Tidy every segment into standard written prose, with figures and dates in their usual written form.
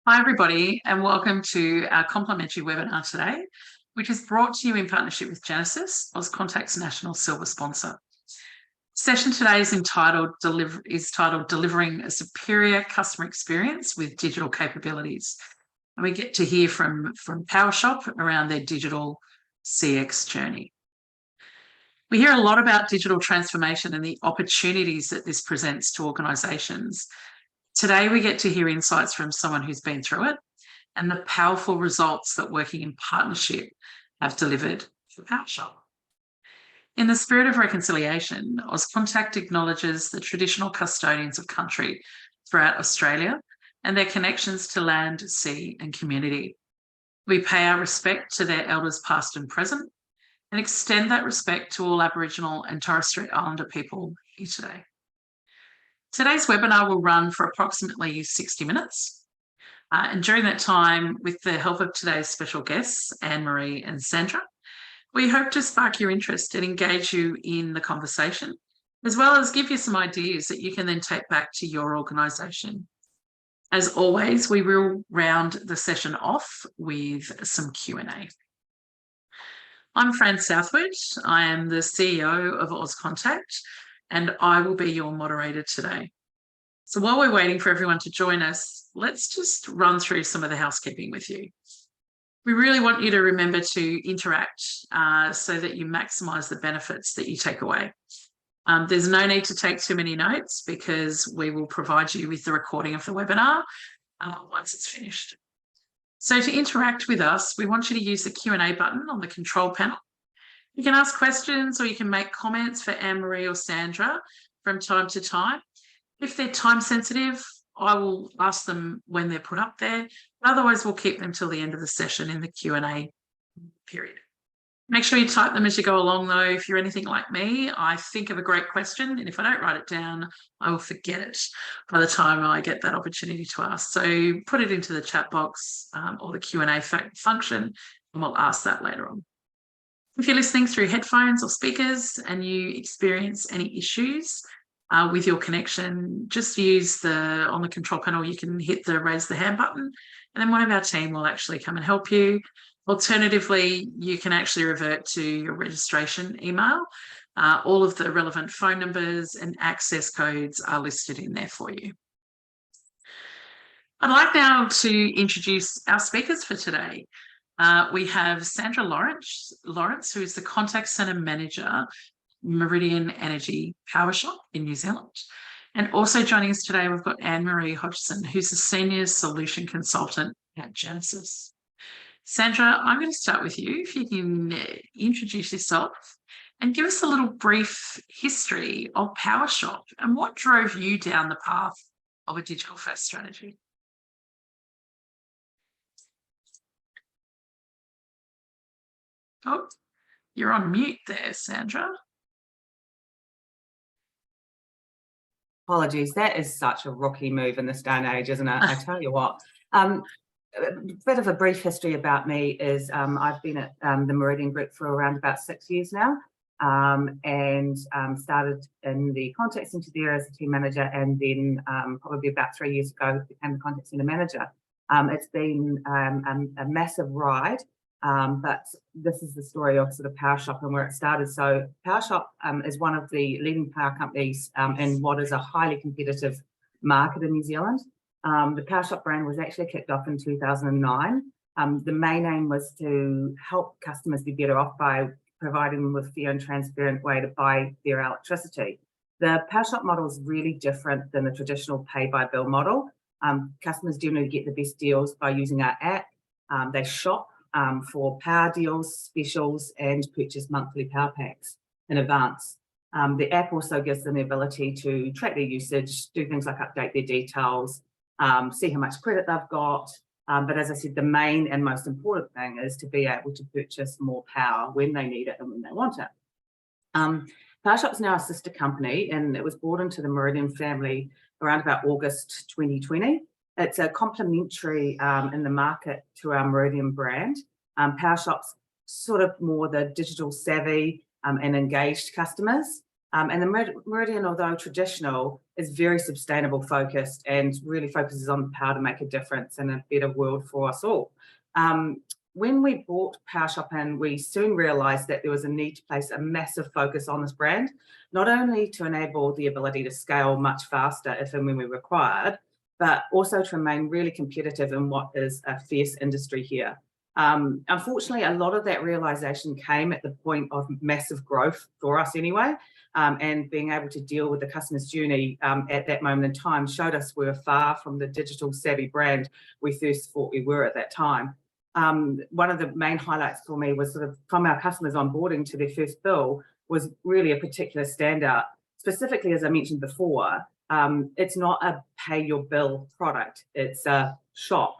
Hi everybody, and welcome to our complimentary webinar today, which is brought to you in partnership with Genesys, Auscontact's national silver sponsor. Session today is titled Delivering a Superior Customer Experience with Digital Capabilities. And we get to hear from Powershop around their digital CX journey. We hear a lot about digital transformation and the opportunities that this presents to organisations. Today, we get to hear insights from someone who's been through it and the powerful results that working in partnership have delivered for Powershop. In the spirit of reconciliation, Auscontact acknowledges the traditional custodians of country throughout Australia and their connections to land, sea and community. We pay our respect to their elders past and present and extend that respect to all Aboriginal and Torres Strait Islander people here today. Today's webinar will run for approximately 60 minutes. And during that time, with the help of today's special guests, Anne-Marie and Sandra, we hope to spark your interest and engage you in the conversation, as well as give you some ideas that you can then take back to your organisation. As always, we will round the session off with some Q&A. I'm Fran Southwood. I am the CEO of Auscontact, and I will be your moderator today. So while we're waiting for everyone to join us, let's just run through some of the housekeeping with you. We really want you to remember to interact so that you maximise the benefits that you take away. There's no need to take too many notes because we will provide you with the recording of the webinar once it's finished. So to interact with us, we want you to use the Q&A button on the control panel. You can ask questions or you can make comments for Anne-Marie or Sandra from time to time. If they're time sensitive, I will ask them when they're put up there. Otherwise, we'll keep them till the end of the session in the Q&A period. Make sure you type them as you go along, though. If you're anything like me, I think of a great question, and if I don't write it down, I will forget it by the time I get that opportunity to ask. So put it into the chat box or the Q&A function, and we'll ask that later on. If you're listening through headphones or speakers and you experience any issues with your connection, just use on the control panel, you can hit the raise the hand button, and then one of our team will actually come and help you. Alternatively, you can actually revert to your registration email. All of the relevant phone numbers and access codes are listed in there for you. I'd like now to introduce our speakers for today. We have Sandra Lawrence, who is the Contact Centre Manager, Meridian Energy Powershop in New Zealand. And also joining us today, we've got Anne-Marie Hodgson, who's a Senior Solution Consultant at Genesys. Sandra, I'm going to start with you. If you can introduce yourself and give us a little brief history of Powershop and what drove you down the path of a digital first strategy. Oh, you're on mute there, Sandra. Apologies, that is such a rookie move in this day and age, isn't it? I tell you what. A bit of a brief history about me is I've been at the Meridian Group for around about 6 years now, and started in the contact centre there as a team manager, and then probably about 3 years ago became the contact centre manager. It's been a massive ride. But this is the story of sort of Powershop and where it started. So Powershop is one of the leading power companies in what is a highly competitive market in New Zealand. The Powershop brand was actually kicked off in 2009. The main aim was to help customers be better off by providing them with a fair and transparent way to buy their electricity. The Powershop model is really different than the traditional pay-by-bill model. Customers generally get the best deals by using our app. They shop for power deals, specials, and purchase monthly power packs in advance. The app also gives them the ability to track their usage, do things like update their details, see how much credit they've got. But as I said, the main and most important thing is to be able to purchase more power when they need it and when they want it. Powershop's now a sister company, and it was brought into the Meridian family around about August 2020. It's a complementary in the market to our Meridian brand. Powershop's sort of more the digital savvy and engaged customers. And the Meridian, although traditional, is very sustainable focused and really focuses on how to make a difference in a better world for us all. When we bought Powershop in, we soon realised that there was a need to place a massive focus on this brand, not only to enable the ability to scale much faster if and when we required, but also to remain really competitive in what is a fierce industry here. Unfortunately, a lot of that realisation came at the point of massive growth for us anyway, and being able to deal with the customer's journey at that moment in time showed us we were far from the digital savvy brand we first thought we were at that time. One of the main highlights for me was sort of from our customers onboarding to their first bill was really a particular standout. Specifically, as I mentioned before, it's not a pay your bill product, it's a shop.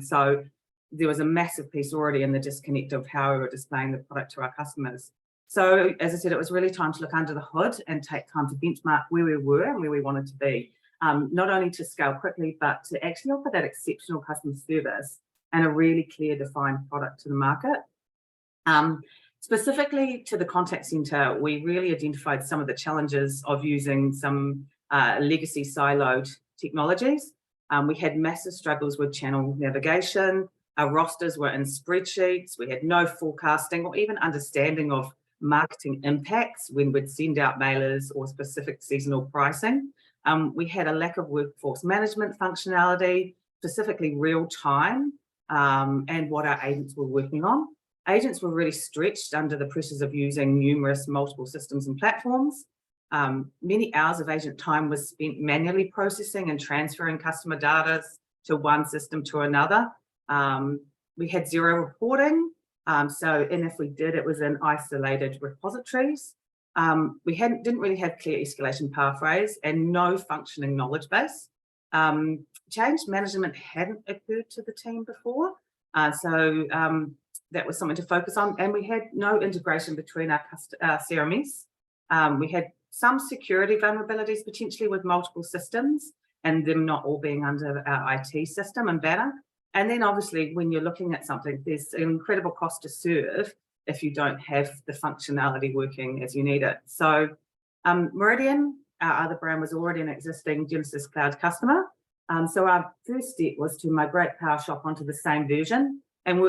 So there was a massive piece already in the disconnect of how we were displaying the product to our customers. So as I said, it was really time to look under the hood and take time to benchmark where we were and where we wanted to be, not only to scale quickly, but to actually offer that exceptional customer service and a really clear defined product to the market. Specifically to the contact centre, we really identified some of the challenges of using some legacy siloed technologies. We had massive struggles with channel navigation. Our rosters were in spreadsheets. We had no forecasting or even understanding of marketing impacts when we'd send out mailers or specific seasonal pricing. We had a lack of workforce management functionality, specifically real time, and what our agents were working on. Agents were really stretched under the pressures of using numerous multiple systems and platforms. Many hours of agent time was spent manually processing and transferring customer data to one system to another. We had zero reporting. And if we did, it was in isolated repositories. We didn't really have clear escalation pathways and no functioning knowledge base. Change management hadn't occurred to the team before. That was something to focus on. And we had no integration between our CRMs. We had some security vulnerabilities potentially with multiple systems and them not all being under our IT system and banner. And then obviously when you're looking at something, there's an incredible cost to serve if you don't have the functionality working as you need it. So Meridian, our other brand, was already an existing Genesys Cloud customer. So our first step was to migrate Powershop onto the same version and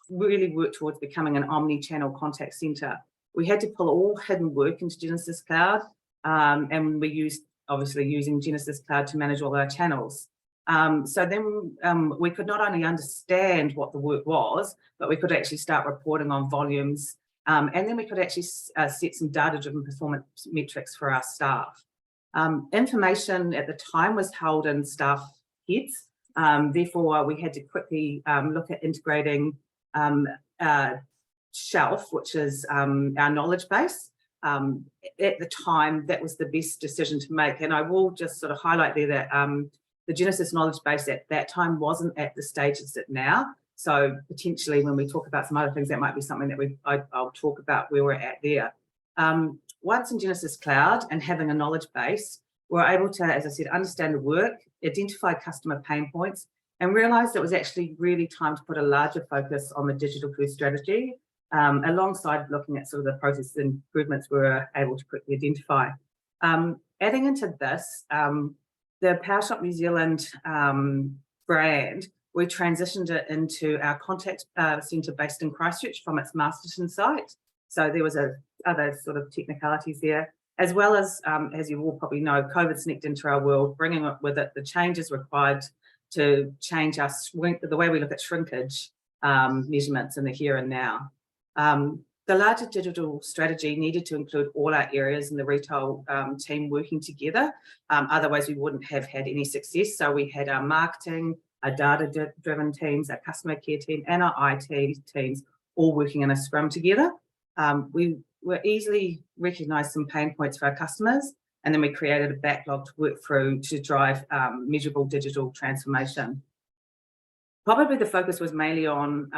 really work towards becoming an omni-channel contact center. We had to pull all hidden work into Genesys Cloud, and we using Genesys Cloud to manage all our channels. So then we could not only understand what the work was, but we could actually start reporting on volumes, and then we could actually set some data-driven performance metrics for our staff. Information at the time was held in staff heads. Therefore, we had to quickly look at integrating Shelf, which is our knowledge base. At the time, that was the best decision to make. And I will just sort of highlight there that the Genesys knowledge base at that time wasn't at the stage it's at now. So potentially when we talk about some other things, that might be something that I'll talk about where we're at there. Once in Genesys Cloud and having a knowledge base, we're able to, as I said, understand the work, identify customer pain points, and realised it was actually really time to put a larger focus on the digital first strategy, alongside looking at sort of the process improvements we were able to quickly identify. Adding into this, the Powershop New Zealand brand, we transitioned it into our contact centre based in Christchurch from its Masterton site. So there was other sort of technicalities there, as well as you all probably know, COVID sneaked into our world, bringing with it the changes required to change the way we look at shrinkage measurements in the here and now. The larger digital strategy needed to include all our areas in the retail team working together. Otherwise, we wouldn't have had any success. So we had our marketing, our data-driven teams, our customer care team, and our IT teams all working in a scrum together. We were easily recognised some pain points for our customers, and then we created a backlog to work through to drive measurable digital transformation. Probably the focus was mainly on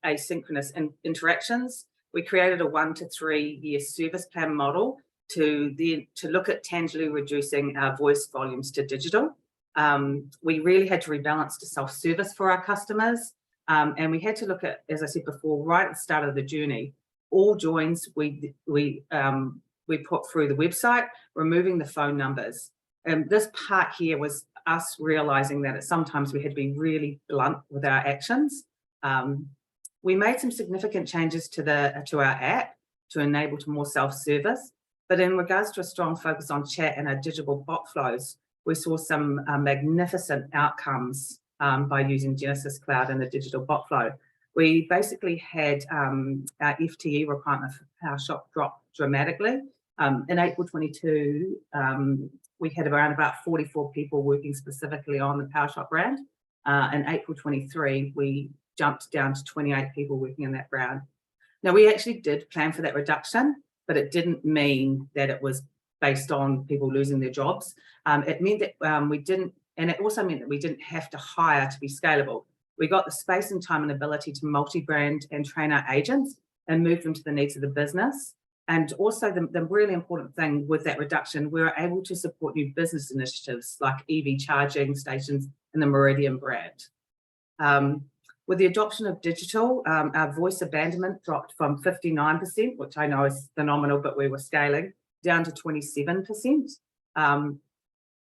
asynchronous interactions. We created a 1 to 3 year service plan model to look at tangibly reducing our voice volumes to digital. We really had to rebalance to self-service for our customers, and we had to look at, as I said before, right at the start of the journey, all joins we we put through the website, removing the phone numbers. And this part here was us realizing that sometimes we had to be really blunt with our actions. We made some significant changes to our app to enable to more self-service, but in regards to a strong focus on chat and our digital bot flows, we saw some magnificent outcomes by using Genesys Cloud and the digital bot flow. We basically had our FTE requirement for Powershop drop dramatically. In April 22, we had around about 44 people working specifically on the Powershop brand. In April 23, we jumped down to 28 people working in that brand. Now, we actually did plan for that reduction, but it didn't mean that it was based on people losing their jobs. It meant that we didn't, and it also meant that we didn't have to hire to be scalable. We got the space and time and ability to multi-brand and train our agents and move them to the needs of the business. And also the really important thing with that reduction, we were able to support new business initiatives like EV charging stations and the Meridian brand. With the adoption of digital, our voice abandonment dropped from 59%, which I know is phenomenal, but we were scaling, down to 27%.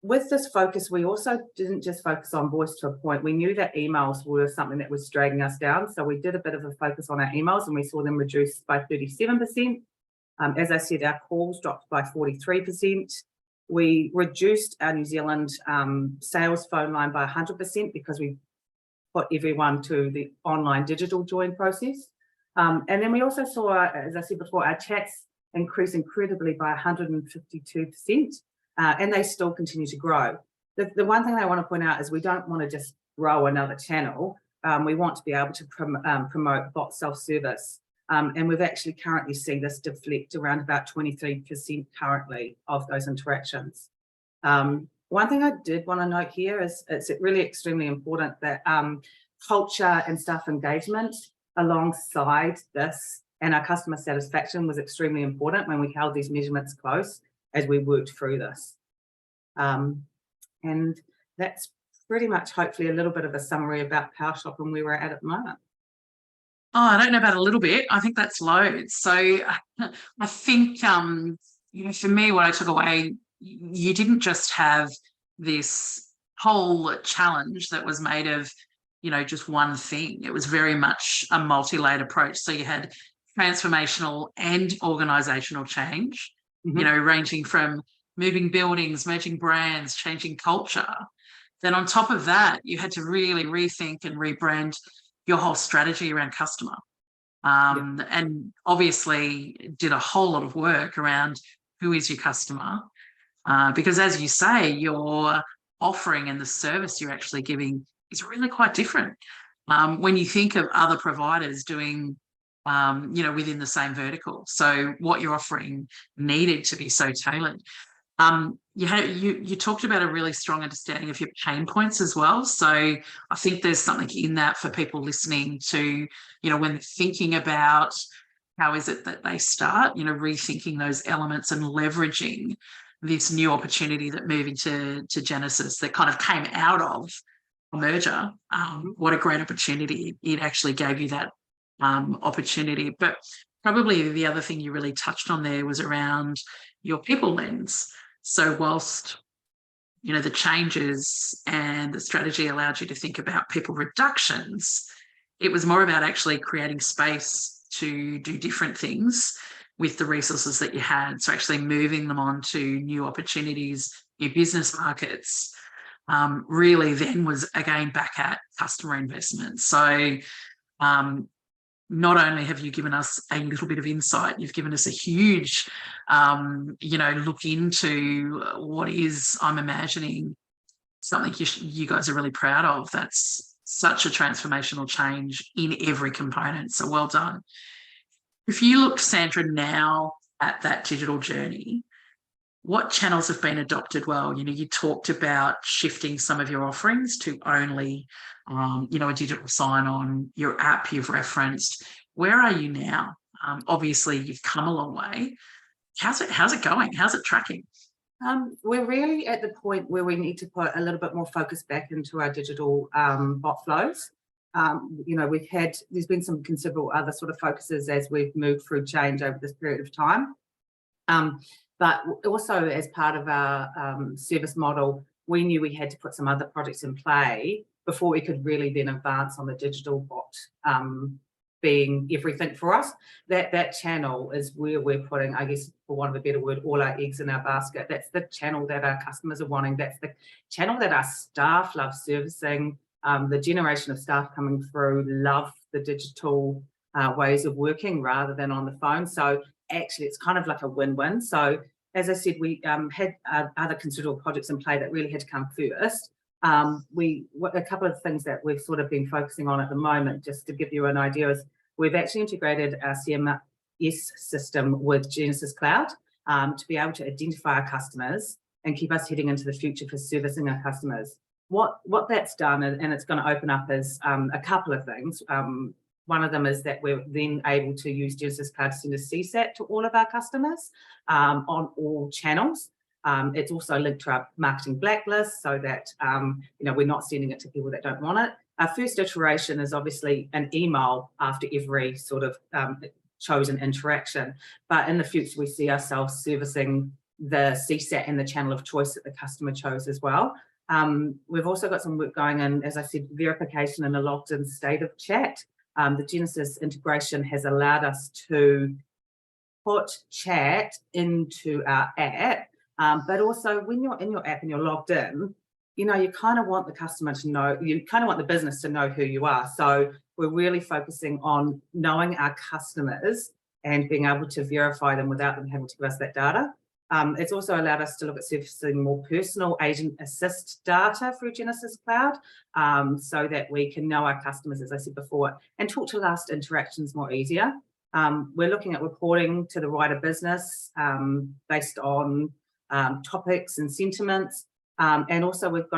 With this focus, we also didn't just focus on voice to a point. We knew that emails were something that was dragging us down. So we did a bit of a focus on our emails and we saw them reduce by 37%. As I said, our calls dropped by 43%. We reduced our New Zealand sales phone line by 100% because we put everyone to the online digital join process. And then we also saw, as I said before, our chats increase incredibly by 152%, and they still continue to grow. The one thing I want to point out is we don't want to just grow another channel. We want to be able to promote bot self-service. And we've actually currently seen this deflect around about 23% currently of those interactions. One thing I did want to note here is it's really extremely important that culture and staff engagement alongside this and our customer satisfaction was extremely important when we held these measurements close as we worked through this. And that's pretty much hopefully a little bit of a summary about Powershop and where we're at the moment. Oh, I don't know about a little bit. I think that's loads. So I think, you know, for me, what I took away, you didn't just have this whole challenge that was made of, you know, just one thing. It was very much a multi-layered approach. So you had transformational and organisational change, you know, ranging from moving buildings, merging brands, changing culture. Then on top of that, you had to really rethink and rebrand your whole strategy around customer. And obviously did a whole lot of work around who is your customer. Because as you say, your offering and the service you're actually giving is really quite different. When you think of other providers doing, you know, within the same vertical. So what you're offering needed to be so tailored. You talked about a really strong understanding of your pain points as well. So I think there's something in that for people listening to, you know, when they're thinking about how is it that they start, you know, rethinking those elements and leveraging this new opportunity that moving to Genesys that kind of came out of a merger. What a great opportunity. It actually gave you that opportunity. But probably the other thing you really touched on there was around your people lens. So whilst, you know, the changes and the strategy allowed you to think about people reductions, it was more about actually creating space to do different things with the resources that you had. So actually moving them on to new opportunities, new business markets, really then was again back at customer investment. So not only have you given us a little bit of insight, you've given us a huge, you know, look into what is, I'm imagining, something you guys are really proud of. That's such a transformational change in every component. So well done. If you look, Sandra, now at that digital journey, what channels have been adopted well? You know, you talked about shifting some of your offerings to only, you know, a digital sign-on, your app you've referenced. Where are you now? Obviously, you've come a long way. How's it going? How's it tracking? We're really at the point where we need to put a little bit more focus back into our digital bot flows. You know, there's been some considerable other sort of focuses as we've moved through change over this period of time. But also as part of our service model, we knew we had to put some other projects in play before we could really then advance on the digital bot being everything for us. That channel is where we're putting, I guess, for want of a better word, all our eggs in our basket. That's the channel that our customers are wanting. That's the channel that our staff love servicing. The generation of staff coming through love the digital ways of working rather than on the phone. So actually, it's kind of like a win-win. So as I said, we had other considerable projects in play that really had to come first. A couple of things that we've sort of been focusing on at the moment, just to give you an idea, is we've actually integrated our CMS system with Genesys Cloud to be able to identify our customers and keep us heading into the future for servicing our customers. What that's done, and it's going to open up, is a couple of things. One of them is that we're then able to use Genesys Cloud to send a CSAT to all of our customers on all channels. It's also linked to our marketing blacklist so that we're not sending it to people that don't want it. Our first iteration is obviously an email after every sort of chosen interaction, but in the future we see ourselves servicing the CSAT and the channel of choice that the customer chose as well. We've also got some work going in, as I said, verification in a logged-in state of chat. The Genesys integration has allowed us to put chat into our app, but also when you're in your app and you're logged in, you kind of want the customer to know, you kind of want the business to know who you are. So we're really focusing on knowing our customers and being able to verify them without them having to give us that data. It's also allowed us to look at surfacing more personal agent assist data through Genesys Cloud, so that we can know our customers, as I said before, and talk to last interactions more easier. We're looking at reporting to the wider business based on topics and sentiments. And also with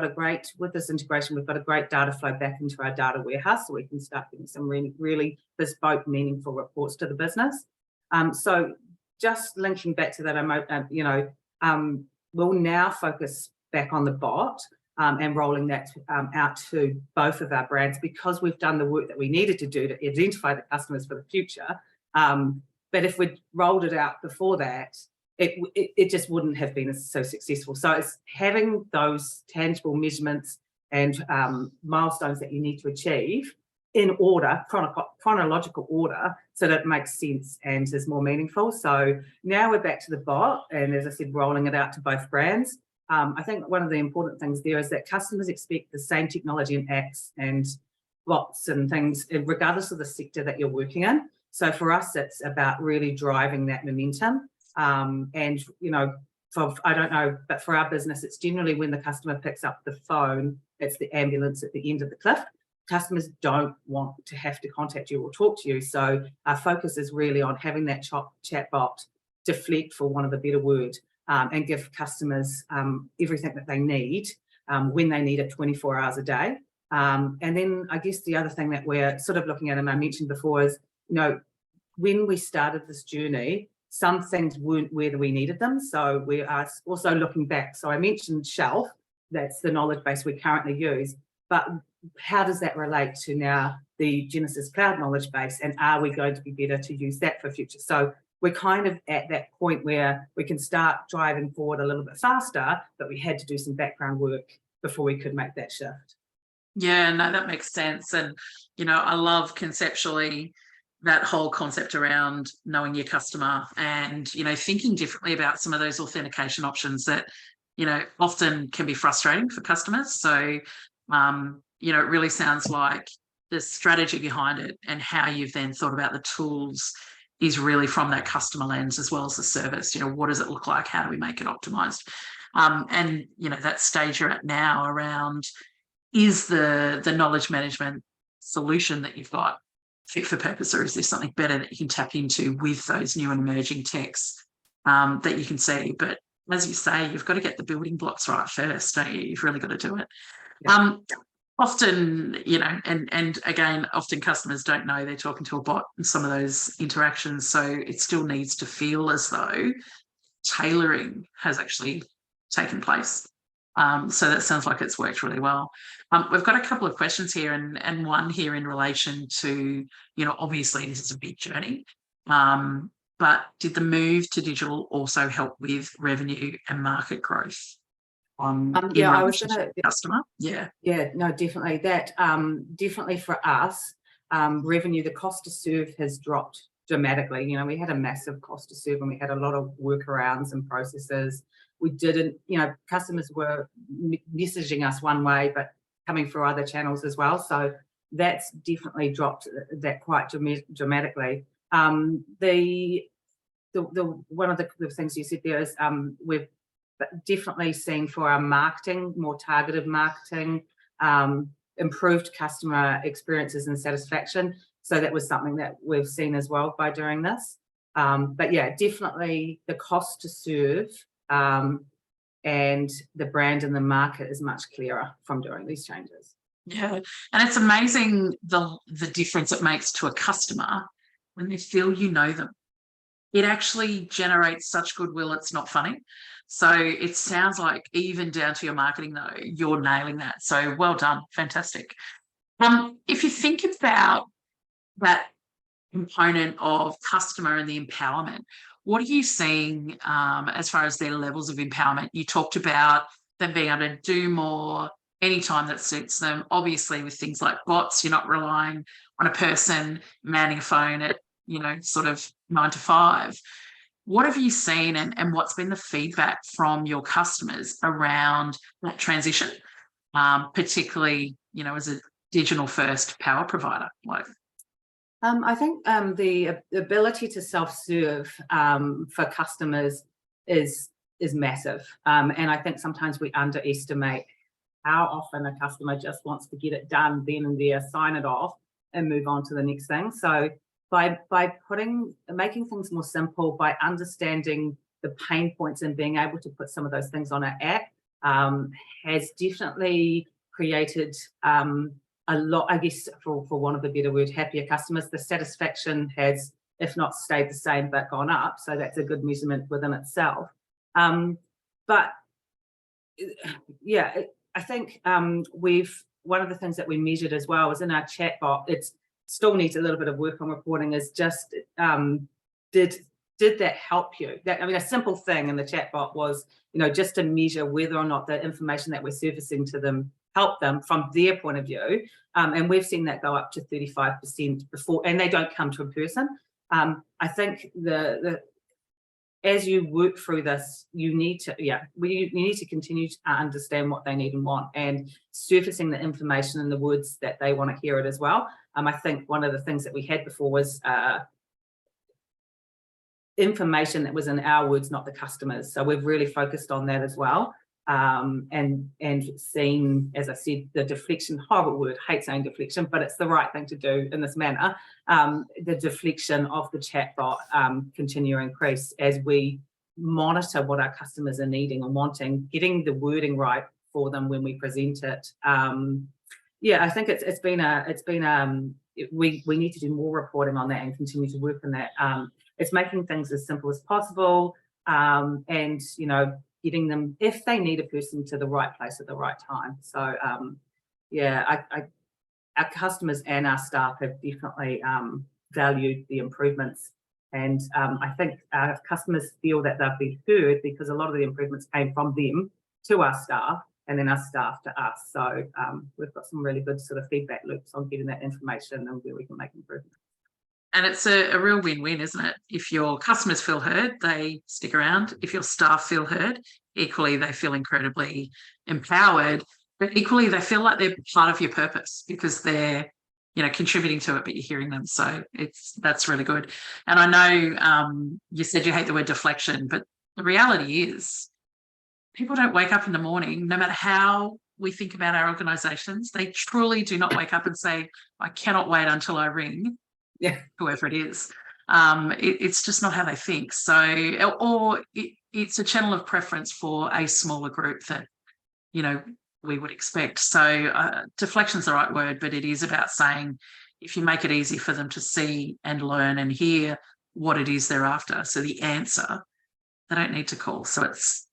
this integration, we've got a great data flow back into our data warehouse, so we can start getting some really bespoke, meaningful reports to the business. So just linking back to that, we'll now focus back on the bot and rolling that out to both of our brands, because we've done the work that we needed to do to identify the customers for the future. But if we'd rolled it out before that, it just wouldn't have been so successful. So it's having those tangible measurements and milestones that you need to achieve in order, chronological order, so that it makes sense and is more meaningful. So now we're back to the bot, and as I said, rolling it out to both brands. I think one of the important things there is that customers expect the same technology and apps and bots and things, regardless of the sector that you're working in. So for us, it's about really driving that momentum. I don't know, but for our business, it's generally when the customer picks up the phone, it's the ambulance at the end of the cliff. Customers don't want to have to contact you or talk to you. So our focus is really on having that chatbot deflect, for want of a better word, and give customers everything that they need when they need it 24 hours a day. And then I guess the other thing that we're sort of looking at, and I mentioned before, is, when we started this journey, some things weren't where we needed them. So we are also looking back. So I mentioned Shelf, that's the knowledge base we currently use, but how does that relate to now the Genesys Cloud knowledge base, and are we going to be better to use that for future? So we're kind of at that point where we can start driving forward a little bit faster, but we had to do some background work before we could make that shift. Yeah, no, that makes sense. And, I love conceptually that whole concept around knowing your customer and, thinking differently about some of those authentication options that, often can be frustrating for customers. So, it really sounds like the strategy behind it and how you've then thought about the tools is really from that customer lens as well as the service. What does it look like? How do we make it optimized? And, that stage you're at now around, is the knowledge management solution that you've got fit for purpose, or is there something better that you can tap into with those new and emerging techs that you can see? But as you say, you've got to get the building blocks right first, don't you? You've really got to do it. Yeah. Often, and again, often customers don't know they're talking to a bot in some of those interactions. So it still needs to feel as though tailoring has actually taken place. So that sounds like it's worked really well. We've got a couple of questions here, and one here in relation to, obviously this is a big journey, but but did the move to digital also help with revenue and market growth in I was relation going to the customer? Yeah, no, definitely. That definitely for us, revenue, the cost to serve has dropped dramatically. You know, we had a massive cost to serve and we had a lot of workarounds and processes. We didn't, you know, customers were messaging us one way, but coming through other channels as well. So that's definitely dropped that quite dramatically. The one of the things you said there is we've definitely seen for our marketing, more targeted marketing, improved customer experiences and satisfaction. So that was something that we've seen as well by doing this. But yeah, definitely the cost to serve and the brand and the market is much clearer from doing these changes. Yeah, and it's amazing the difference it makes to a customer when they feel you know them. It actually generates such goodwill, it's not funny. So it sounds like even down to your marketing, though, you're nailing that. So well done, fantastic. If you think about that component of customer and the empowerment, what are you seeing as far as their levels of empowerment? You talked about them being able to do more anytime that suits them. Obviously, with things like bots, you're not relying on a person manning a phone at, sort of 9 to 5. What have you seen and what's been the feedback from your customers around that transition, particularly, as a digital first power provider? I think the ability to self-serve for customers is massive. And I think sometimes we underestimate how often a customer just wants to get it done then and there, sign it off and move on to the next thing. So by making things more simple, by understanding the pain points and being able to put some of those things on our app has definitely created a lot, I guess, for want of a better word, happier customers. The satisfaction has, if not stayed the same, but gone up. So that's a good measurement within itself. But yeah, I think one of the things that we measured as well was in our chatbot. It still needs a little bit of work on reporting. Is just did that help you? A simple thing in the chatbot was, just to measure whether or not the information that we're surfacing to them help them from their point of view. And we've seen that go up to 35% before, and they don't come to a person. I think as you work through this, you need to continue to understand what they need and want, and surfacing the information in the words that they want to hear it as well. I think one of the things that we had before was information that was in our words, not the customers. So we've really focused on that as well. And seen, as I said, the deflection, horrible word, hate saying deflection, but it's the right thing to do in this manner. The deflection of the chatbot continue to increase as we monitor what our customers are needing and wanting, getting the wording right for them when we present it. I think we need to do more reporting on that and continue to work on that. It's making things as simple as possible, and getting them, if they need a person, to the right place at the right time. So our customers and our staff have definitely valued the improvements, and I think our customers feel that they've been heard because a lot of the improvements came from them to our staff and then our staff to us. So we've got some really good sort of feedback loops on getting that information and where we can make improvements. And it's a real win-win, isn't it? If your customers feel heard, they stick around. If your staff feel heard, equally they feel incredibly empowered, but equally they feel like they're part of your purpose because they're, contributing to it, but you're hearing them. So that's really good. And I know you said you hate the word deflection, but the reality is people don't wake up in the morning, no matter how we think about our organisations, they truly do not wake up and say, I cannot wait until I ring whoever it is. It's just not how they think. So, or it's a channel of preference for a smaller group that, we would expect. So deflection's the right word, but it is about saying, if you make it easy for them to see and learn and hear what it is they're after, so the answer, they don't need to call. So it's,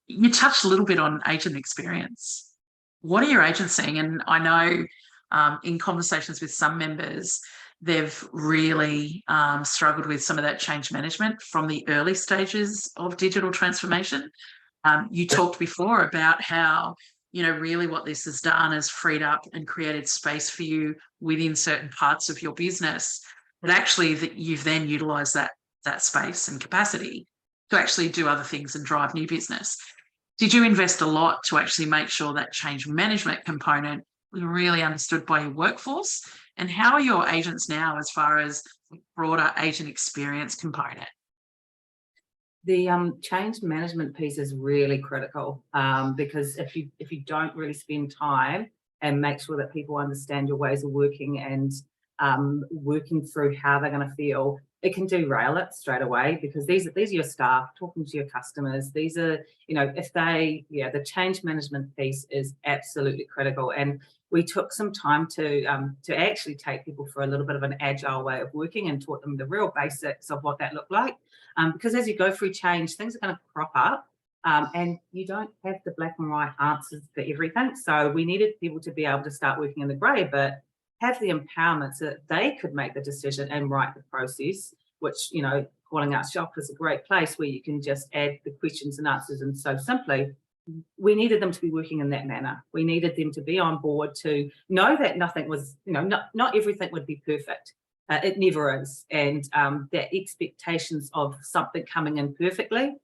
you touched a little bit on agent experience. What are your agents seeing? And I know in conversations with some members, they've really struggled with some of that change management from the early stages of digital transformation. You talked before about how, really what this has done is freed up and created space for you within certain parts of your business, but actually that you've then utilised that space and capacity to actually do other things and drive new business. Did you invest a lot to actually make sure that change management component was really understood by your workforce? And how are your agents now as far as broader agent experience component? The change management piece is really critical, because if you don't really spend time and make sure that people understand your ways of working and working through how they're going to feel, it can derail it straight away, because these are your staff talking to your customers. These are, the change management piece is absolutely critical. And we took some time to actually take people for a little bit of an agile way of working and taught them the real basics of what that looked like. Because as you go through change, things are going to crop up, and you don't have the black and white answers for everything. So we needed people to be able to start working in the grey, but have the empowerment so that they could make the decision and write the process, which, calling out shop is a great place where you can just add the questions and answers. And so simply, we needed them to be working in that manner. We needed them to be on board, to know that nothing was, not everything would be perfect. It never is. And that expectations of something coming in perfectly,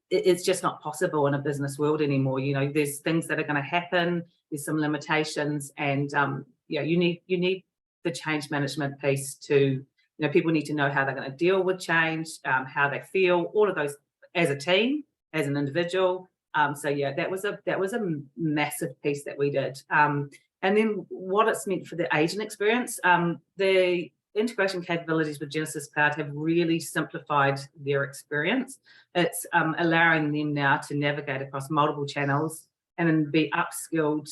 it's just not possible in a business world anymore. There's things that are going to happen. There's some limitations, and you need the change management piece to, people need to know how they're going to deal with change, how they feel, all of those as a team, as an individual. That was a massive piece that we did. And then what it's meant for the agent experience, the integration capabilities with Genesys Cloud have really simplified their experience. It's allowing them now to navigate across multiple channels and then be upskilled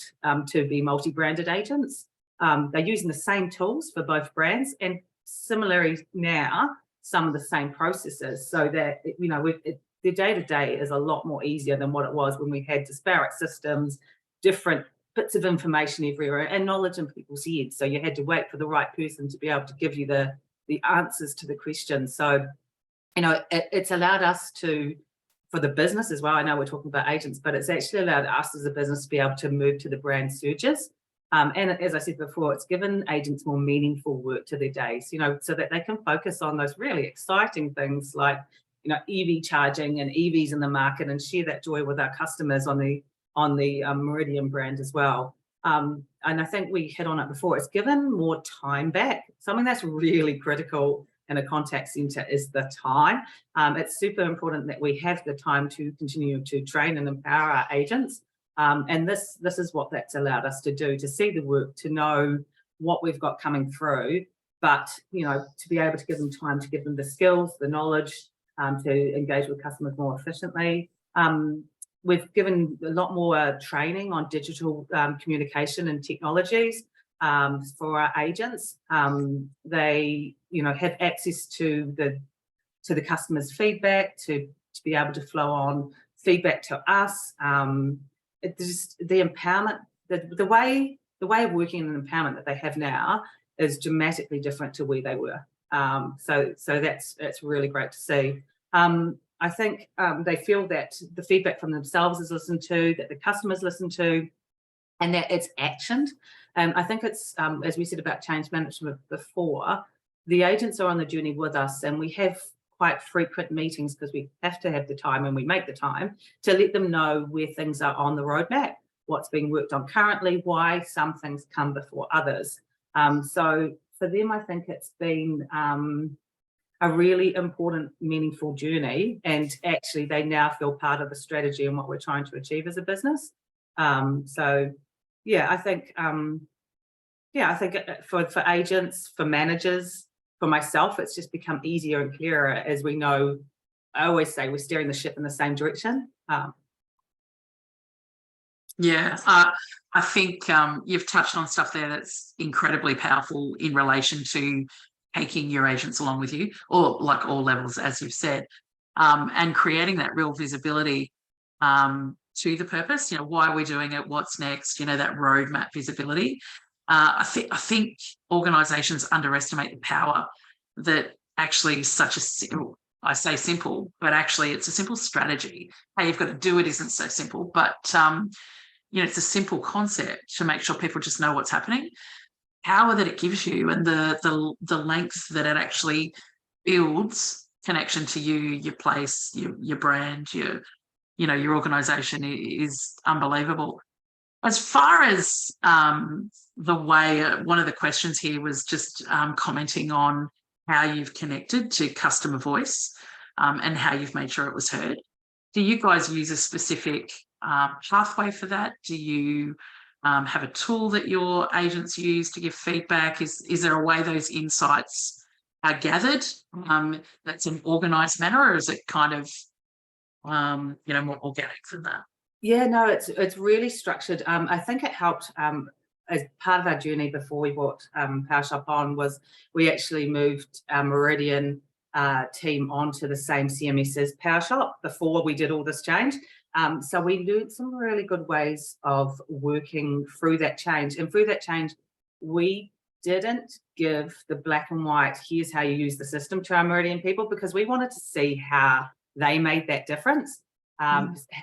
to be multi-branded agents. They're using the same tools for both brands, and similarly now some of the same processes, so that the day-to-day is a lot more easier than what it was when we had disparate systems, different bits of information everywhere, and knowledge in people's heads. So you had to wait for the right person to be able to give you the answers to the questions. So, it's allowed us to, for the business as well, I know we're talking about agents, but it's actually allowed us as a business to be able to move to the brand surges. And as I said before, it's given agents more meaningful work to their days, so that they can focus on those really exciting things like, EV charging and EVs in the market, and share that joy with our customers on the Meridian brand as well. And I think we hit on it before, it's given more time back. Something that's really critical in a contact center is the time. It's super important that we have the time to continue to train and empower our agents. And this is what that's allowed us to do, to see the work, to know what we've got coming through, but, to be able to give them time, to give them the skills, the knowledge, to engage with customers more efficiently. We've given a lot more training on digital communication and technologies for our agents. They, have access to the customer's feedback, to be able to flow on feedback to us. It's just the empowerment, the way of working in an empowerment that they have now is dramatically different to where they were. So that's really great to see. I think they feel that the feedback from themselves is listened to, that the customers listen to, and that it's actioned. I think it's, as we said about change management before, the agents are on the journey with us, and we have quite frequent meetings because we have to have the time, and we make the time to let them know where things are on the roadmap, what's being worked on currently, why some things come before others. So for them, I think it's been a really important, meaningful journey, and actually they now feel part of the strategy and what we're trying to achieve as a business. I think for agents, for managers, for myself, it's just become easier and clearer as we know. I always say we're steering the ship in the same direction. I think you've touched on stuff there that's incredibly powerful in relation to taking your agents along with you, or like all levels, as you've said, and creating that real visibility to the purpose, why we're doing it, what's next, that roadmap visibility. I think organisations underestimate the power that actually such a simple, I say simple, but actually it's a simple strategy. How you've got to do it isn't so simple, but it's a simple concept to make sure people just know what's happening. Power that it gives you, and the length that it actually builds connection to you, your place, your brand, your organisation is unbelievable. As far as the way, one of the questions here was just commenting on how you've connected to customer voice and how you've made sure it was heard. Do you guys use a specific pathway for that? Do you have a tool that your agents use to give feedback? Is there a way those insights are gathered that's an organised manner, or is it kind of more organic than that? Yeah, no, it's really structured. I think it helped as part of our journey before we brought Powershop on, was we actually moved our Meridian team onto the same CMS as Powershop before we did all this change. So we learned some really good ways of working through that change. And through that change, we didn't give the black and white, here's how you use the system, to our Meridian people, because we wanted to see how they made that difference.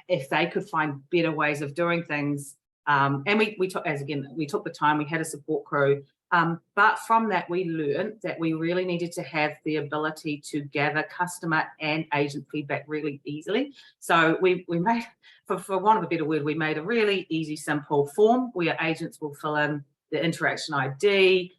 If they could find better ways of doing things. And we took the time, we had a support crew. But from that, we learned that we really needed to have the ability to gather customer and agent feedback really easily. So we made, for want of a better word, we made a really easy, simple form where agents will fill in the interaction ID,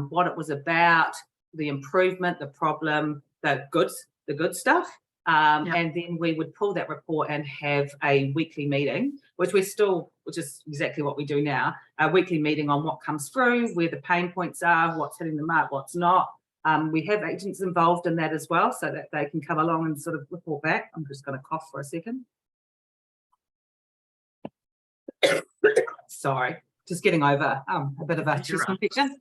what it was about, the improvement, the problem, the good stuff. And then we would pull that report and have a weekly meeting, which is exactly what we do now, a weekly meeting on what comes through, where the pain points are, what's hitting the mark, what's not. We have agents involved in that as well, so that they can come along and sort of report back. I'm just going to cough for a second. Sorry, just getting over a bit of a chest infection.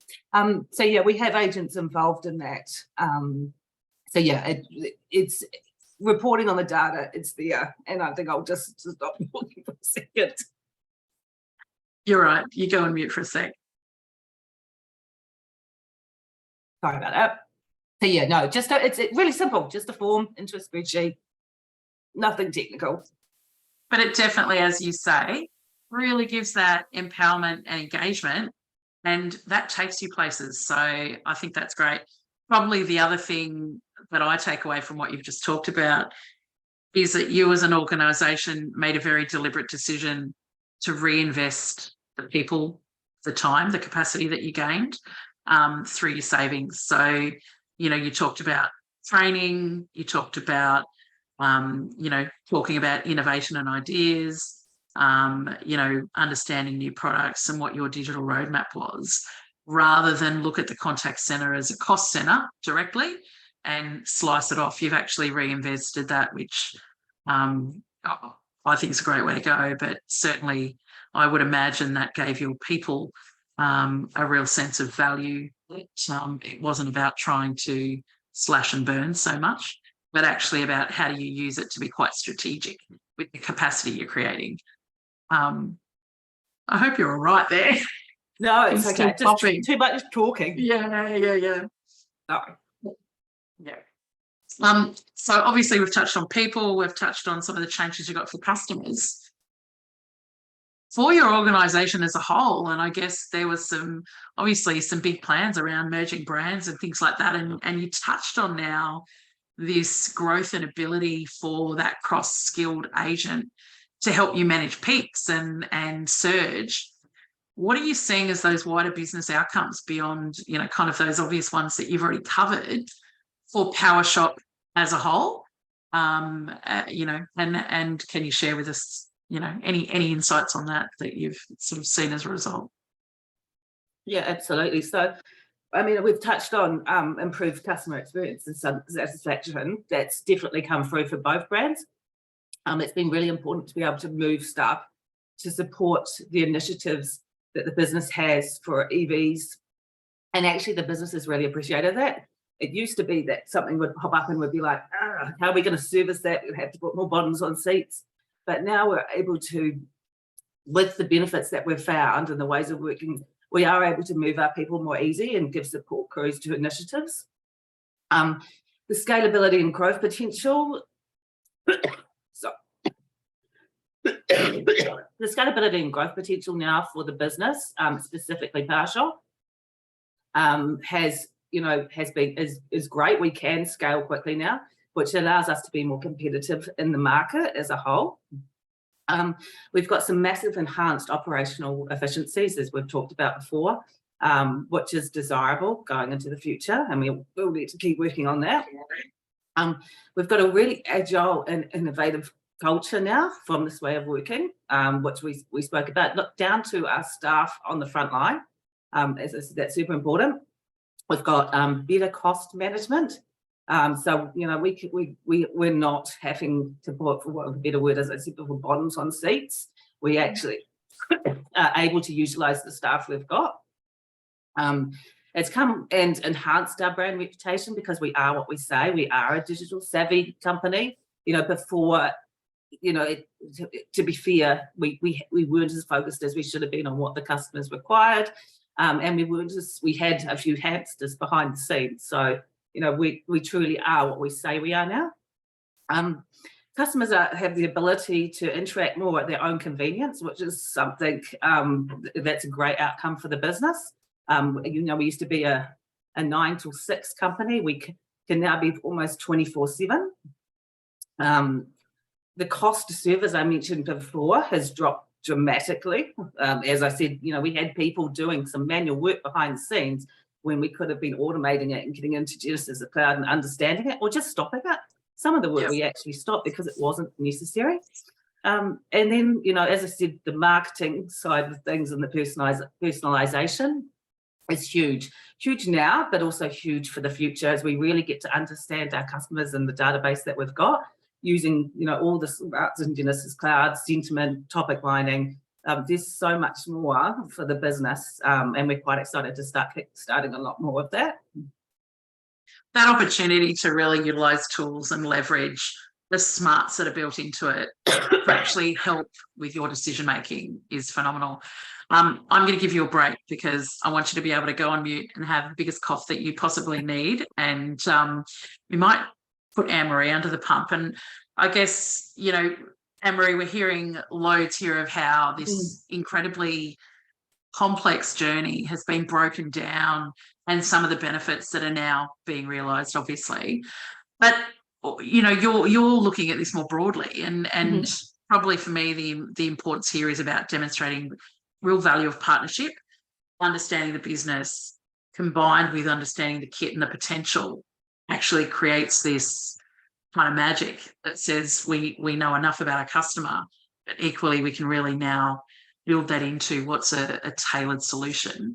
So yeah, we have agents involved in that. So yeah, it's reporting on the data, it's there. And I think I'll just stop talking for a second. You're right. You go on mute for a sec. Sorry about that. So yeah, no, it's really simple. Just a form into a spreadsheet. Nothing technical. But it definitely, as you say, really gives that empowerment and engagement, and that takes you places. So I think that's great. Probably the other thing that I take away from what you've just talked about is that you as an organisation made a very deliberate decision to reinvest the people, the time, the capacity that you gained through your savings. So, you talked about training, you talked about, talking about innovation and ideas, understanding new products and what your digital roadmap was, rather than look at the contact centre as a cost centre directly and slice it off. You've actually reinvested that, which I think is a great way to go. But certainly I would imagine that gave your people a real sense of value. It wasn't about trying to slash and burn so much, but actually about how do you use it to be quite strategic with the capacity you're creating. I hope you're all right there. No, it's okay. Just too much talking. Yeah. Sorry. Yeah. So obviously we've touched on people, we've touched on some of the changes you got for customers. For your organisation as a whole, and I guess there was some big plans around merging brands and things like that, and you touched on now this growth and ability for that cross-skilled agent to help you manage peaks and surge. What are you seeing as those wider business outcomes beyond, kind of those obvious ones that you've already covered for Powershop as a whole? And can you share with us, any insights on that you've sort of seen as a result? Yeah, absolutely. So, we've touched on improved customer experience and satisfaction. That's definitely come through for both brands. It's been really important to be able to move staff to support the initiatives that the business has for EVs. And actually the businesses really appreciated that. It used to be that something would pop up and we'd be like, how are we going to service that? We'd have to put more bottoms on seats. But now we're able to, with the benefits that we've found and the ways of working we are able to move our people more easy and give support crews to initiatives. The scalability and growth potential. So, the scalability and growth potential now for the business, specifically Powershop, is great. We can scale quickly now, which allows us to be more competitive in the market as a whole. We've got some massive enhanced operational efficiencies, as we've talked about before, which is desirable going into the future, and we'll need to keep working on that. We've got a really agile and innovative culture now from this way of working, which we spoke about. Look down to our staff on the front line. As I said, that's super important. We've got better cost management. So, you know, we're not having to put, for what a better word is, I said before, bottoms on seats. We actually are able to utilise the staff we've got. It's come and enhanced our brand reputation because we are what we say. We are a digital savvy company. You know, before, you know, to be fair, we weren't as focused as we should have been on what the customers required. And we had a few hamsters behind the scenes. So, you know, we truly are what we say we are now. Customers have the ability to interact more at their own convenience, which is something that's a great outcome for the business. You know, we used to be a 9 till 6 company. We can now be almost 24/7. The cost to serve, as I mentioned before, has dropped dramatically. As I said, you know, we had people doing some manual work behind the scenes when we could have been automating it and getting into Genesys the cloud and understanding it, or just stopping it. Some of the work we actually stopped because it wasn't necessary. And then, you know, as I said, the marketing side of things and the personalisation is huge now, but also huge for the future as we really get to understand our customers and the database that we've got using, you know, all the smarts in Genesys Cloud, sentiment, topic lining. There's so much more for the business, and we're quite excited to starting a lot more of that. That opportunity to really utilise tools and leverage the smarts that are built into it to actually help with your decision making is phenomenal. I'm going to give you a break because I want you to be able to go on mute and have the biggest cough that you possibly need, and we might put Anne-Marie under the pump. And I guess, you know, Anne-Marie, we're hearing loads here of how this incredibly complex journey has been broken down and some of the benefits that are now being realised, obviously. But, you know, you're looking at this more broadly, and probably for me, the importance here is about demonstrating real value of partnership, understanding the business, combined with understanding the kit and the potential, actually creates this kind of magic that says we know enough about our customer, but equally we can really now build that into what's a tailored solution.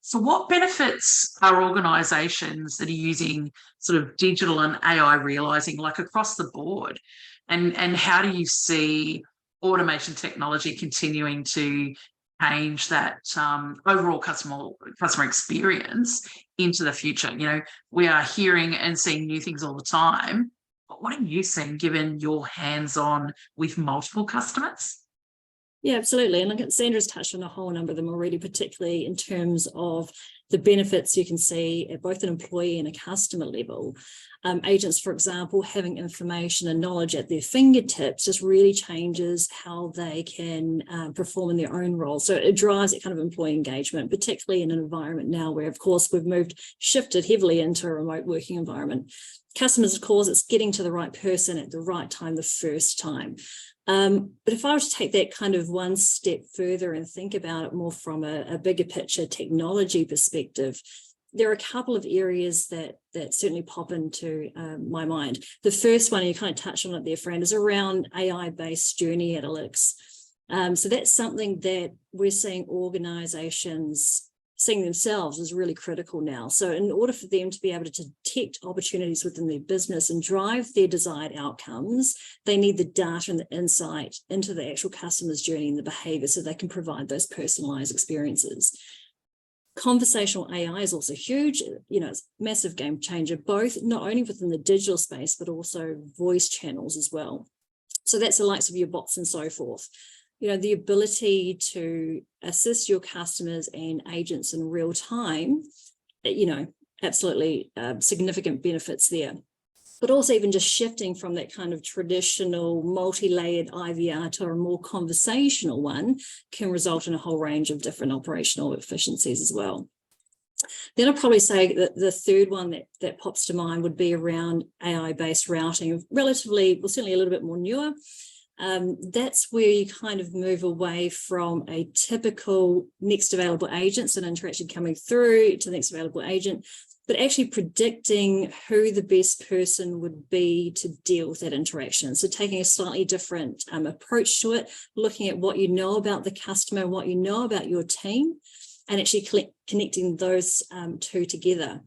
So what benefits are organisations that are using sort of digital and AI realising, like across the board? And how do you see automation technology continuing to change that overall customer experience into the future? You know, we are hearing and seeing new things all the time. But what are you seeing given your hands-on with multiple customers? Yeah, absolutely. And look, Sandra's touched on a whole number of them already, particularly in terms of the benefits you can see at both an employee and a customer level. Agents, for example, having information and knowledge at their fingertips just really changes how they can perform in their own role. So it drives that kind of employee engagement, particularly in an environment now where, of course, we've shifted heavily into a remote working environment. Customers, of course, it's getting to the right person at the right time the first time. But if I were to take that kind of one step further and think about it more from a bigger picture technology perspective, there are a couple of areas that certainly pop into my mind. The first one, and you kind of touched on it there, Fran, is around AI-based journey analytics. So that's something that we're seeing organisations seeing themselves as really critical now. So in order for them to be able to detect opportunities within their business and drive their desired outcomes, they need the data and the insight into the actual customer's journey and the behaviour so they can provide those personalised experiences. Conversational AI is also huge. You know, it's a massive game changer, both not only within the digital space, but also voice channels as well. So that's the likes of your bots and so forth. the ability to assist your customers and agents in real time, absolutely significant benefits there. But also even just shifting from that kind of traditional multi-layered IVR to a more conversational one can result in a whole range of different operational efficiencies as well. Then I'd probably say that the third one that pops to mind would be around AI-based routing, certainly a little bit more newer. That's where you kind of move away from a typical next available agent, so an interaction coming through to the next available agent, but actually predicting who the best person would be to deal with that interaction. So taking a slightly different approach to it, looking at what you know about the customer, what you know about your team, and actually connecting those two together.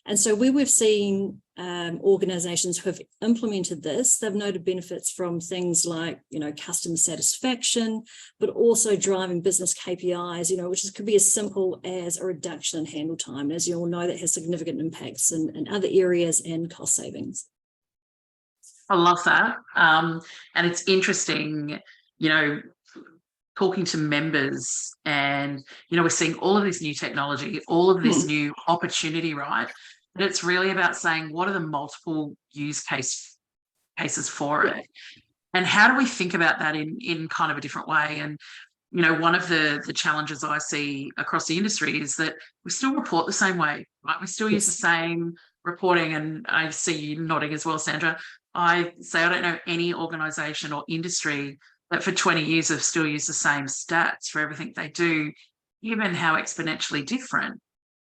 And so where we've seen organizations who have implemented this, they've noted benefits from things like, customer satisfaction, but also driving business KPIs, which could be as simple as a reduction in handle time. As you all know, that has significant impacts in other areas and cost savings. I love that. And it's interesting, talking to members, and we're seeing all of this new technology, all of this new opportunity, right? But it's really about saying, what are the multiple use cases for it, and how do we think about that in kind of a different way? And one of the challenges I see across the industry is that we still report the same way, right? We still use the same reporting, and I see you nodding as well, Sandra. I say I don't know any organisation or industry that for 20 years have still used the same stats for everything they do, given how exponentially different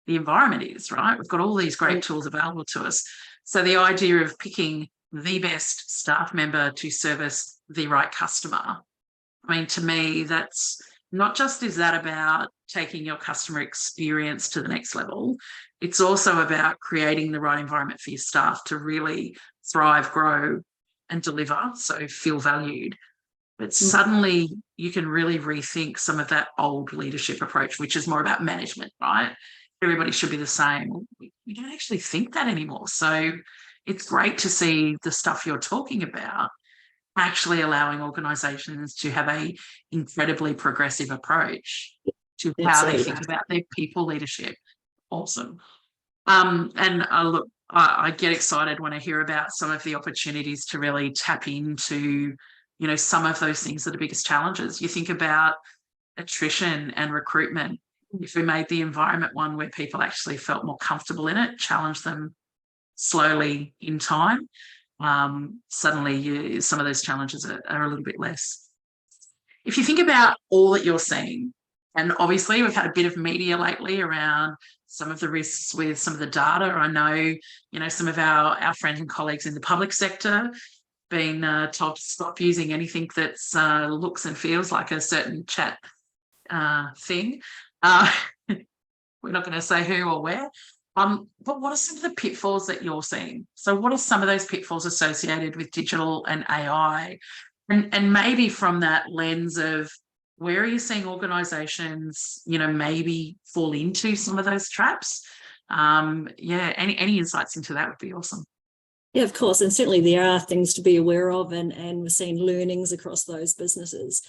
the environment is, right? We've got all these great tools available to us. So the idea of picking the best staff member to service the right customer, to me, that's not just, is that about taking your customer experience to the next level, it's also about creating the right environment for your staff to really thrive, grow, and deliver, so feel valued. But suddenly you can really rethink some of that old leadership approach, which is more about management, right? Everybody should be the same. We don't actually think that anymore. So it's great to see the stuff you're talking about actually allowing organisations to have a incredibly progressive approach to how they think about their people leadership. Awesome. And look, I get excited when I hear about some of the opportunities to really tap into some of those things that are biggest challenges. You think about attrition and recruitment. If we made the environment one where people actually felt more comfortable in it, challenge them slowly in time, suddenly some of those challenges are a little bit less. If you think about all that you're seeing, and obviously we've had a bit of media lately around some of the risks with some of the data. I know, some of our friends and colleagues in the public sector been told to stop using anything that looks and feels like a certain chat thing. We're not going to say who or where. But what are some of the pitfalls that you're seeing? So what are some of those pitfalls associated with digital and AI? And maybe from that lens of, where are you seeing organisations, maybe fall into some of those traps? Any insights into that would be awesome. Yeah, of course. And certainly there are things to be aware of, and we're seeing learnings across those businesses.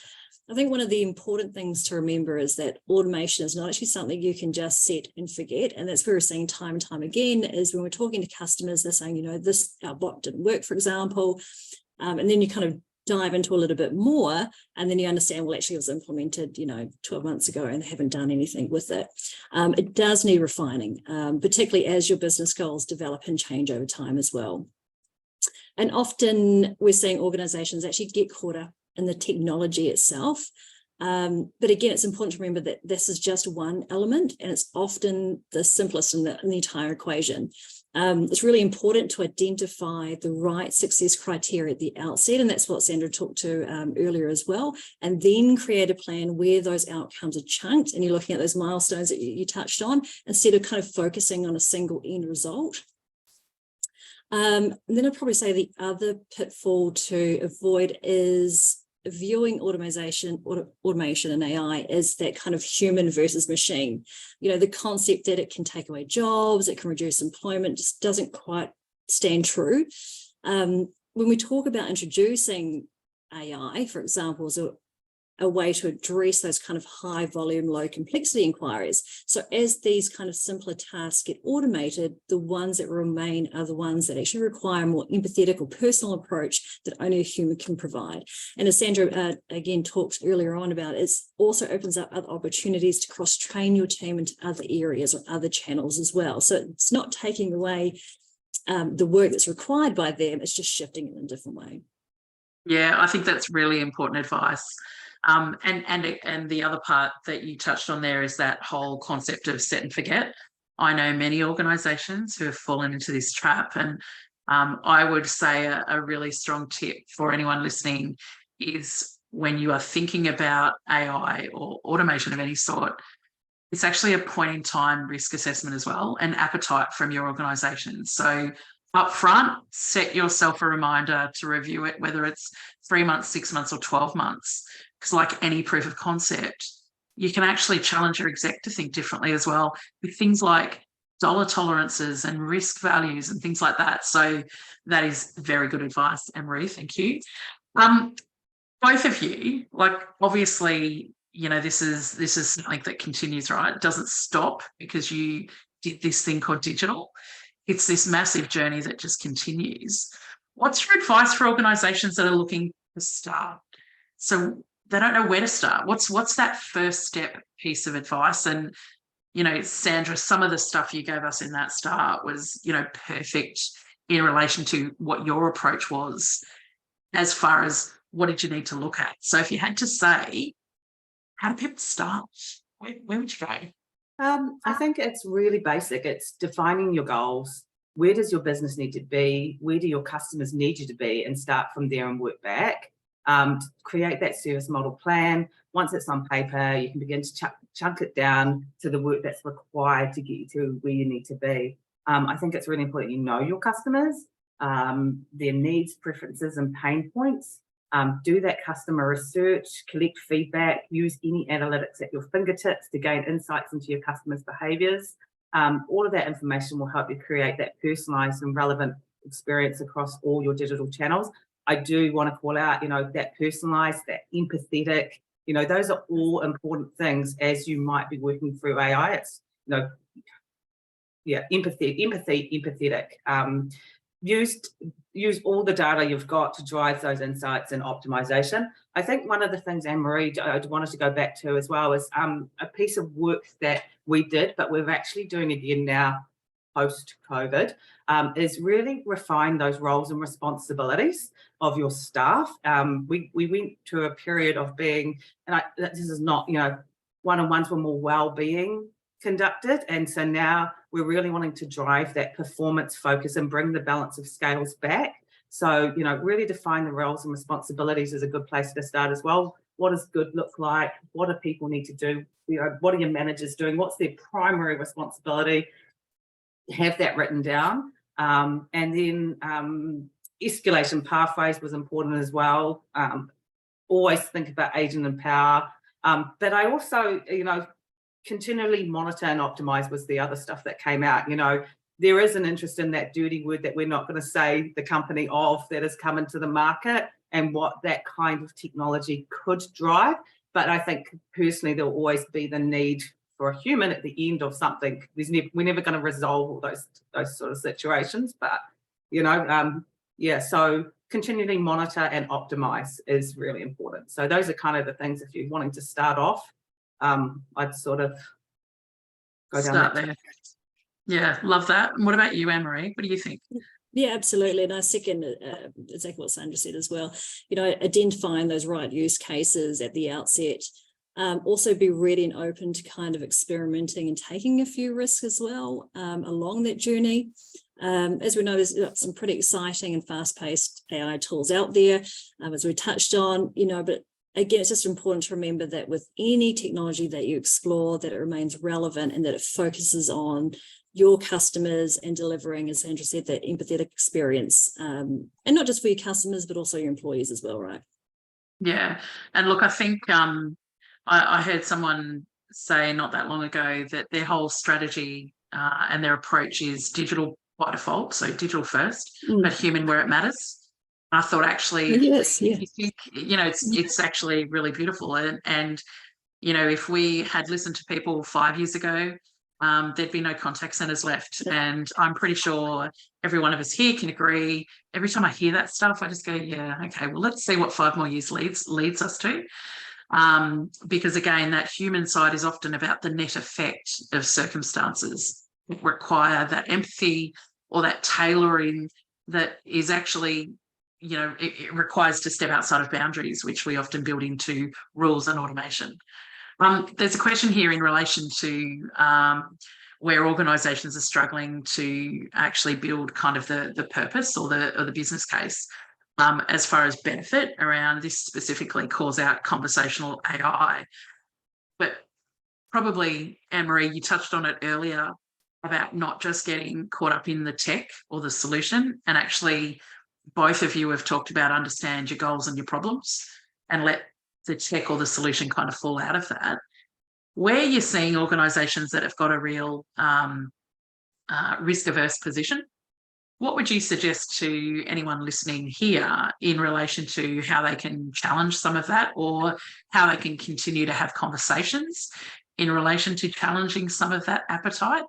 I think one of the important things to remember is that automation is not actually something you can just set and forget. And that's where we're seeing time and time again is when we're talking to customers, they're saying, our bot didn't work, for example. And then you kind of dive into a little bit more, and then you understand, well, actually it was implemented 12 months ago and they haven't done anything with it. It does need refining, particularly as your business goals develop and change over time as well. And often we're seeing organizations actually get caught up in the technology itself. But again, it's important to remember that this is just one element, and it's often the simplest in the entire equation. It's really important to identify the right success criteria at the outset, and that's what Sandra talked to earlier as well, and then create a plan where those outcomes are chunked, and you're looking at those milestones that you touched on, instead of kind of focusing on a single end result. And then I'd probably say the other pitfall to avoid is viewing automation and AI as that kind of human versus machine. The concept that it can take away jobs, it can reduce employment, just doesn't quite stand true. When we talk about introducing AI, for example, a way to address those kind of high volume, low complexity inquiries. So as these kind of simpler tasks get automated, the ones that remain are the ones that actually require a more empathetic or personal approach that only a human can provide. And as Sandra again talked earlier on about, it also opens up other opportunities to cross-train your team into other areas or other channels as well. So it's not taking away the work that's required by them, it's just shifting it in a different way. Yeah, I think that's really important advice. And the other part that you touched on there is that whole concept of set and forget. I know many organisations who have fallen into this trap, and I would say a really strong tip for anyone listening is when you are thinking about AI or automation of any sort, it's actually a point in time risk assessment as well, and appetite from your organisation. So up front, set yourself a reminder to review it, whether it's 3 months, 6 months, or 12 months. Because like any proof of concept, you can actually challenge your exec to think differently as well, with things like dollar tolerances and risk values and things like that. So that is very good advice, Anne-Marie. Thank you. Both of you, like obviously, you know, this is something that continues, right? It doesn't stop because you did this thing called digital. It's this massive journey that just continues. What's your advice for organisations that are looking to start? So they don't know where to start. What's that first step piece of advice? And, you know, Sandra, some of the stuff you gave us in that start was, you know, perfect in relation to what your approach was as far as what did you need to look at? So if you had to say, how do people start? Where would you go? I think it's really basic. It's defining your goals. Where does your business need to be? Where do your customers need you to be? And start from there and work back. Create that service model plan. Once it's on paper, you can begin to chunk it down to the work that's required to get you to where you need to be. I think it's really important you know your customers, their needs, preferences, and pain points. Do that customer research, collect feedback, use any analytics at your fingertips to gain insights into your customers' behaviours. All of that information will help you create that personalised and relevant experience across all your digital channels. I do want to call out, you know, that personalised, that empathetic, you know, those are all important things as you might be working through AI. It's, you know, yeah, empathetic. Use all the data you've got to drive those insights and optimization. I think one of the things, Anne-Marie, I wanted to go back to as well is a piece of work that we did, but we're actually doing again now post-COVID, is really refine those roles and responsibilities of your staff. We went to a period of being, and this is not, you know, one-on-ones were more well-being conducted, and so now we're really wanting to drive that performance focus and bring the balance of scales back. So, you know, really define the roles and responsibilities is a good place to start as well. What does good look like? What do people need to do? You know, what are your managers doing? What's their primary responsibility? Have that written down. And then escalation pathways was important as well. Always think about agent and power. But I also, you know, continually monitor and optimize was the other stuff that came out. You know, there is an interest in that dirty word that we're not going to say the company of that has come into the market and what that kind of technology could drive. But I think personally, there'll always be the need for a human at the end of something. We're never going to resolve all those sort of situations. But, you know, yeah, so continually monitor and optimize is really important. So those are kind of the things if you're wanting to start off. I'd sort of go down that there. Yeah, love that. And what about you, Anne-Marie? What do you think? Yeah, absolutely. And I second exactly what Sandra said as well. You know, identifying those right use cases at the outset. Also be ready and open to kind of experimenting and taking a few risks as well along that journey. As we know, there's some pretty exciting and fast-paced AI tools out there, as we touched on, you know, but again, it's just important to remember that with any technology that you explore, that it remains relevant and that it focuses on your customers and delivering, as Sandra said, that empathetic experience, and not just for your customers, but also your employees as well, right? Yeah. And look, I think I heard someone say not that long ago that their whole strategy and their approach is digital by default, so digital first, but human where it matters. I thought actually, Yes, yeah. you think, it's actually really beautiful. And if we had listened to people 5 years ago, there'd be no contact centres left. And I'm pretty sure every one of us here can agree. Every time I hear that stuff, I just go, yeah, okay, well, let's see what 5 more years leads us to. Because again, that human side is often about the net effect of circumstances that require that empathy or that tailoring that is actually, it requires to step outside of boundaries, which we often build into rules and automation. There's a question here in relation to where organisations are struggling to actually build kind of the purpose or the business case. As far as benefit around this specifically calls out conversational AI. But probably, Anne-Marie, you touched on it earlier about not just getting caught up in the tech or the solution, and actually both of you have talked about understand your goals and your problems and let the tech or the solution kind of fall out of that. Where you're seeing organisations that have got a real risk-averse position, what would you suggest to anyone listening here in relation to how they can challenge some of that, or how they can continue to have conversations in relation to challenging some of that appetite?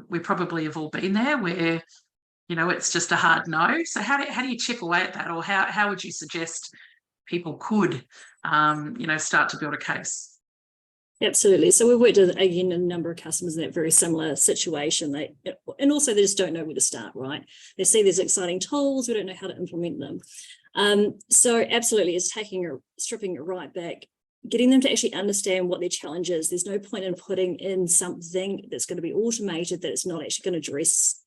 We probably have all been there where, it's just a hard no. So how do you chip away at that, or how would you suggest people could, start to build a case? Absolutely. So we've worked with, again, a number of customers in that very similar situation. And also they just don't know where to start, right? They see these exciting tools, we don't know how to implement them. So absolutely, it's stripping it right back, getting them to actually understand what their challenge is. There's no point in putting in something that's going to be automated that is not actually going to address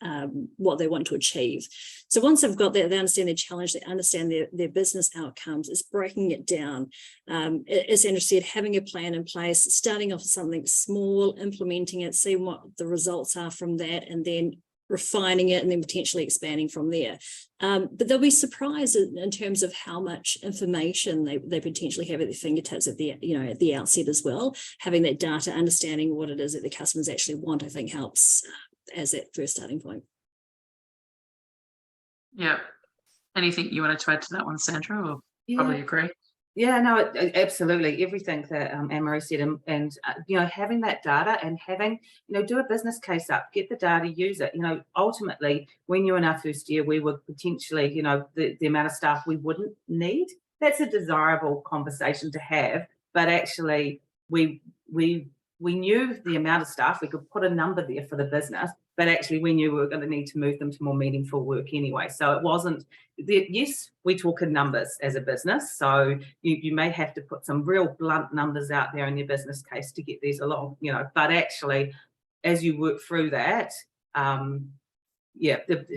what they want to achieve. So once they've got that, they understand their challenge, they understand their business outcomes, it's breaking it down. As Andrew said, having a plan in place, starting off with something small, implementing it, seeing what the results are from that, and then refining it and then potentially expanding from there. But they'll be surprised in terms of how much information they potentially have at their fingertips at the outset as well. Having that data, understanding what it is that the customers actually want, I think helps as that first starting point. Yeah. Anything you wanted to add to that one, Sandra, or probably agree? Yeah, no, absolutely. Everything that Anne-Marie said, and having that data and having, do a business case up, get the data, use it. Ultimately, when you're in our first year, we would potentially, the amount of staff we wouldn't need. That's a desirable conversation to have, but actually, we knew the amount of staff, we could put a number there for the business, but actually we knew we were going to need to move them to more meaningful work anyway. So it wasn't, yes, we talk in numbers as a business. So you may have to put some real blunt numbers out there in your business case to get these along, but actually as you work through that, it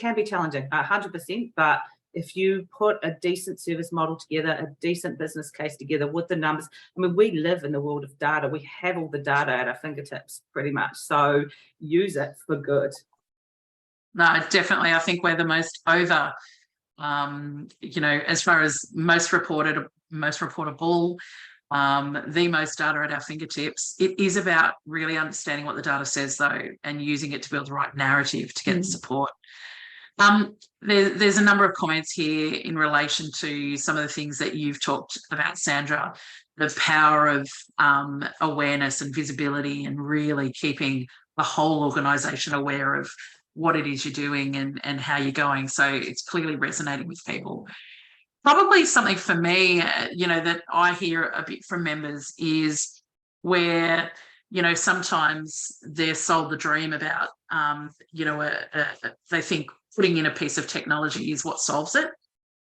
can be challenging, 100%, but if you put a decent service model together, a decent business case together with the numbers, I mean, we live in the world of data. We have all the data at our fingertips pretty much. So use it for good. No, definitely. I think we're the most over, as far as most reportable, the most data at our fingertips. It is about really understanding what the data says, though, and using it to build the right narrative to get support. There's a number of comments here in relation to some of the things that you've talked about, Sandra, the power of awareness and visibility and really keeping the whole organisation aware of what it is you're doing and how you're going. So it's clearly resonating with people. Probably something for me, that I hear a bit from members is where, sometimes they're sold the dream about, they think putting in a piece of technology is what solves it.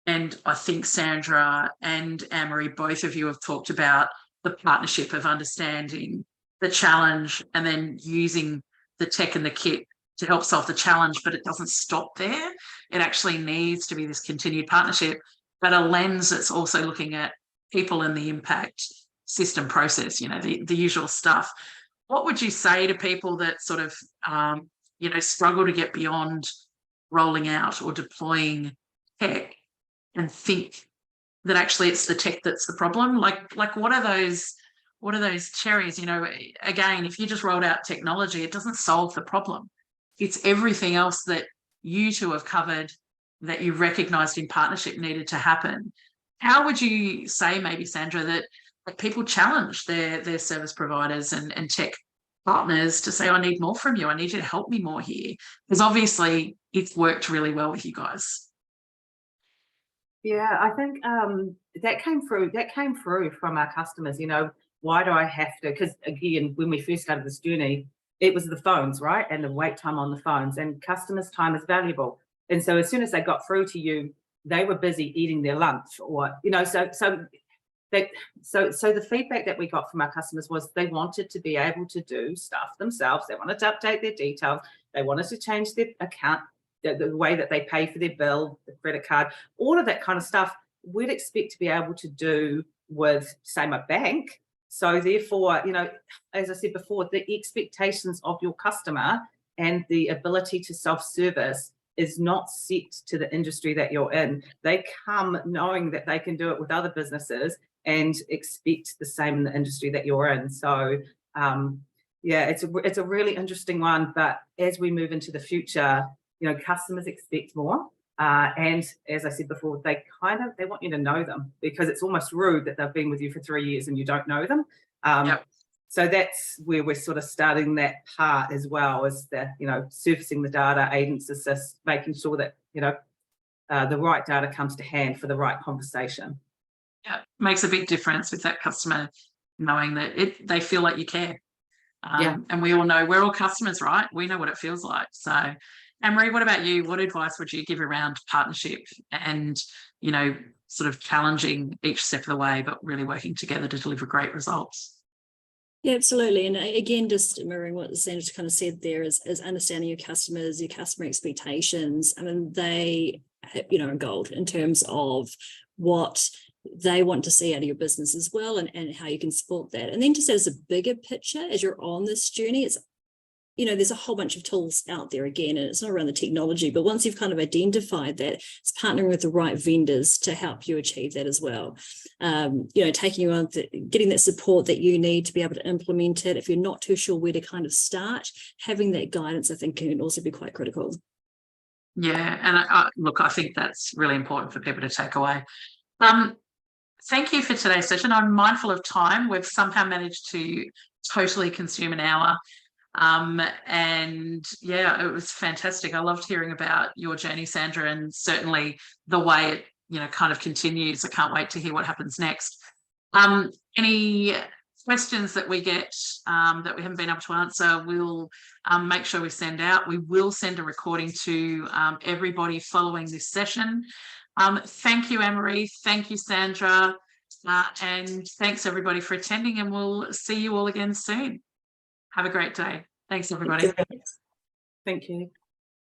And I think Sandra and Anne-Marie, both of you have talked about the partnership of understanding the challenge and then using the tech and the kit to help solve the challenge, but it doesn't stop there. It actually needs to be this continued partnership, but a lens that's also looking at people and the impact, system, process, the usual stuff. What would you say to people that sort of, struggle to get beyond rolling out or deploying tech and think that actually it's the tech that's the problem? Like what are those cherries? Again, if you just rolled out technology, it doesn't solve the problem. It's everything else that you two have covered that you recognised in partnership needed to happen. How would you say, maybe Sandra, that people challenge their service providers and tech partners to say, I need more from you, I need you to help me more here? Because obviously it's worked really well with you guys. Yeah, I think that came through from our customers. You know, why do I have to? Because again, when we first started this journey, it was the phones, right? And the wait time on the phones, and customers' time is valuable. And so as soon as they got through to you, they were busy eating their lunch, or so the feedback that we got from our customers was they wanted to be able to do stuff themselves. They wanted to update their details. They wanted to change their account, the way that they pay for their bill, the credit card, all of that kind of stuff. We'd expect to be able to do with, say, my bank. So therefore, as I said before, the expectations of your customer and the ability to self-service is not set to the industry that you're in. They come knowing that they can do it with other businesses and expect the same in the industry that you're in. So yeah, it's a really interesting one. But as we move into the future, customers expect more. And as I said before, they want you to know them, because it's almost rude that they've been with you for 3 years and you don't know them. Yep. So that's where we're sort of starting that part as well, is the, surfacing the data, Agents Assist, making sure that, the right data comes to hand for the right conversation. Yeah, makes a big difference with that customer knowing that they feel like you care. And we all know, we're all customers, right? We know what it feels like. So, Anne-Marie, what about you? What advice would you give around partnership and, sort of challenging each step of the way, but really working together to deliver great results? Yeah, absolutely. And again, just mirroring what Sandra kind of said there is understanding your customers, your customer expectations. I mean, they, are gold in terms of what they want to see out of your business as well, and how you can support that. And then just as a bigger picture, as you're on this journey, it's, there's a whole bunch of tools out there again, and it's not around the technology, but once you've kind of identified that, it's partnering with the right vendors to help you achieve that as well. Taking you on, getting that support that you need to be able to implement it. If you're not too sure where to kind of start, having that guidance, I think, can also be quite critical. Yeah, and I think that's really important for people to take away. Thank you for today's session. I'm mindful of time. We've somehow managed to totally consume an hour. And yeah, it was fantastic. I loved hearing about your journey, Sandra, and certainly the way it, kind of continues. I can't wait to hear what happens next. Any questions that we get that we haven't been able to answer, we'll make sure we send out. We will send a recording to everybody following this session. Thank you, Anne-Marie. Thank you, Sandra. And thanks, everybody, for attending, and we'll see you all again soon. Have a great day. Thanks, everybody. Thank you.